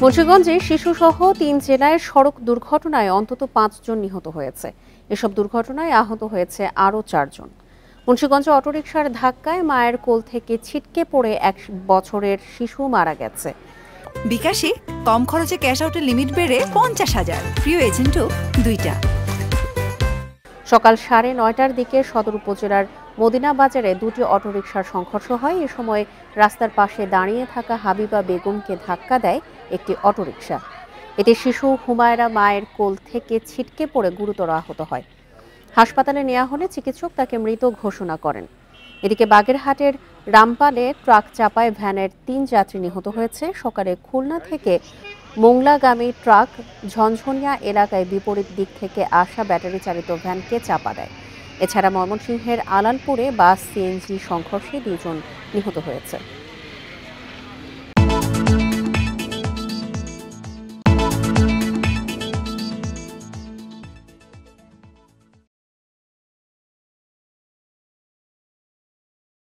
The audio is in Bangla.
মুন্সিগঞ্জে শিশুসহ ৩ জেলায় সড়ক দুর্ঘটনায় অন্তত ৫ জন নিহত হয়েছে। এসব দুর্ঘটনায় আহত হয়েছে আরও ৪ জন। মুন্সিগঞ্জে অটোরিকশার ধাক্কায় মায়ের কোল থেকে ছিটকে পড়ে ১ বছরের শিশু মারা গেছে। বিকাশে কম খরচে ক্যাশ আউটের লিমিট বেড়ে ৫০,০০০, প্রিয় এজেন্টও ২টা। সকাল ৯:৩০টার দিকে সদর উপজেলার মদিনা বাজারে দুটি অটোরিকশার সংঘর্ষ হয়। এ সময় রাস্তার পাশে দাঁড়িয়ে থাকা হাবিবা বেগমকে ধাক্কা দেয় একটি অটোরিকশা। এতে শিশু হুমায়রা মায়ের কোল থেকে ছিটকে পড়ে গুরুতর আহত হয়। হাসপাতালে নেওয়া হলে চিকিৎসক তাকে মৃত ঘোষণা করেন। এদিকে বাগেরহাটের রামপালে ট্রাক চাপায় ভ্যানের ৩ যাত্রী নিহত হয়েছে। সকালে খুলনা থেকে মোংলাগামী ট্রাক ঝনঝনিয়া এলাকায় বিপরীত দিক থেকে আসা ব্যাটারি চালিত ভ্যানকে চাপা দেয়। এছাড়া ময়মনসিংহের আলালপুরে বাস সিএনজি সংঘর্ষে ২ জন নিহত হয়েছে।